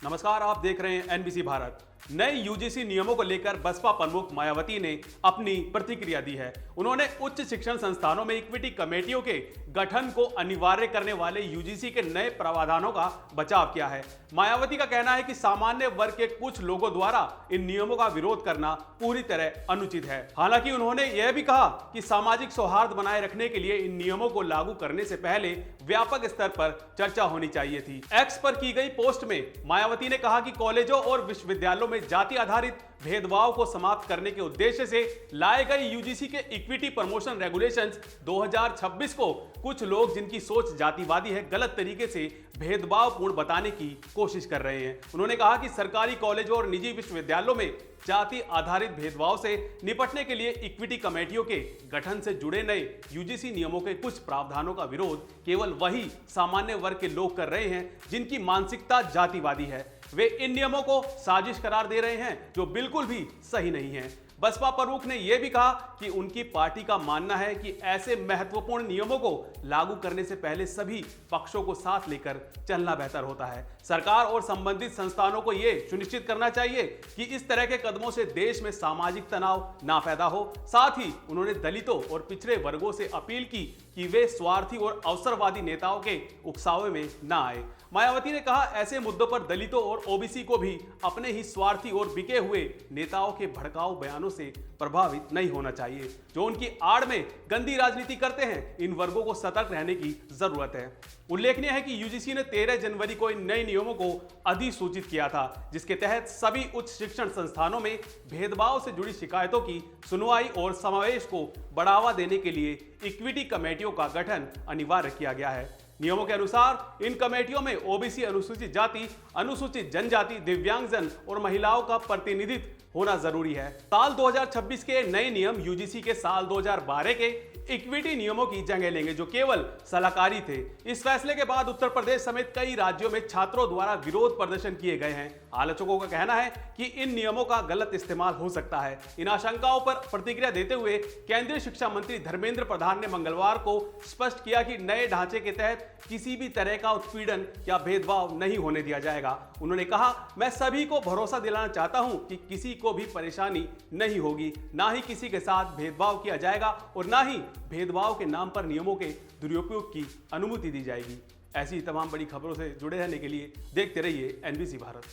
नमस्कार, आप देख रहे हैं एनबीसी भारत। नए यूजीसी नियमों को लेकर बसपा प्रमुख मायावती ने अपनी प्रतिक्रिया दी है। उन्होंने उच्च शिक्षण संस्थानों में इक्विटी कमेटियों के गठन को अनिवार्य करने वाले यूजीसी के नए प्रावधानों का बचाव किया है। मायावती का कहना है कि सामान्य वर्ग के कुछ लोगों द्वारा इन नियमों का विरोध करना पूरी तरह अनुचित है। हालांकि उन्होंने यह भी कहा कि सामाजिक सौहार्द बनाए रखने के लिए इन नियमों को लागू करने से पहले व्यापक स्तर पर चर्चा होनी चाहिए थी। एक्स पर की गई पोस्ट में मायावती ने कहा कि कॉलेजों और विश्वविद्यालयों में जाति आधारित भेदभाव को समाप्त करने के उद्देश्य से लाए गए यूजीसी के इक्विटी प्रमोशन रेगुलेशंस 2026 को कुछ लोग जिनकी सोच जातिवादी है गलत तरीके से भेदभावपूर्ण बताने की कोशिश कर रहे हैं। उन्होंने कहा कि सरकारी कॉलेजों और निजी विश्वविद्यालयों में जाति आधारित भेदभाव से निपटने के लिए इक्विटी कमेटियों के गठन से जुड़े नए यूजीसी नियमों के कुछ प्रावधानों का विरोध केवल वही सामान्य वर्ग के लोग कर रहे हैं जिनकी मानसिकता जातिवादी है। वे इन नियमों को साजिश करार दे रहे हैं जो बिल्कुल भी सही नहीं है। बसपा प्रमुख ने यह भी कहा कि उनकी पार्टी का मानना है कि ऐसे महत्वपूर्ण नियमों को लागू करने से पहले सभी पक्षों को साथ लेकर चलना बेहतर होता है। सरकार और संबंधित संस्थानों को यह सुनिश्चित करना चाहिए कि इस तरह के कदमों से देश में सामाजिक तनाव ना पैदा हो। साथ ही उन्होंने दलितों और पिछड़े वर्गों से अपील की कि वे स्वार्थी और अवसरवादी नेताओं के उकसावे में ना आए। मायावती ने कहा, ऐसे मुद्दों पर दलितों और ओबीसी को भी अपने ही स्वार्थी और बिके हुए नेताओं के भड़काऊ बयानों से प्रभावित नहीं होना चाहिए जो उनकी आड़ में गंदी राजनीति करते हैं। इन वर्गों को सतर्क रहने की जरूरत है। उल्लेखनीय है कि यूजीसी ने 13 जनवरी को इन नए नियमों को अधिसूचित किया था, जिसके तहत सभी उच्च शिक्षण संस्थानों में भेदभाव से जुड़ी शिकायतों की सुनवाई और समावेश को बढ़ावा देने के लिए इक्विटी कमेटियों का गठन अनिवार्य किया गया है। नियमों के अनुसार इन कमेटियों में ओबीसी, अनुसूचित जाति, अनुसूचित जनजाति, दिव्यांगजन और महिलाओं का प्रतिनिधित्व होना जरूरी है। साल 2026 के नए नियम यूजीसी के साल 2012 के इक्विटी नियमों की जगह लेंगे जो केवल सलाहकारी थे। इस फैसले के बाद उत्तर प्रदेश समेत कई राज्यों में छात्रों द्वारा विरोध प्रदर्शन किए गए हैं। आलोचकों का कहना है कि इन नियमों का गलत इस्तेमाल हो सकता है। इन आशंकाओं पर प्रतिक्रिया देते हुए केंद्रीय शिक्षा मंत्री धर्मेंद्र प्रधान ने मंगलवार को स्पष्ट किया कि नए ढांचे के तहत किसी भी तरह का उत्पीड़न या भेदभाव नहीं होने दिया जाएगा। उन्होंने कहा, मैं सभी को भरोसा दिलाना चाहता हूं कि किसी को भी परेशानी नहीं होगी, ना ही किसी के साथ भेदभाव किया जाएगा और ना ही भेदभाव के नाम पर नियमों के दुरुपयोग की अनुमति दी जाएगी। ऐसी तमाम बड़ी खबरों से जुड़े रहने के लिए देखते रहिए एनबीसी भारत।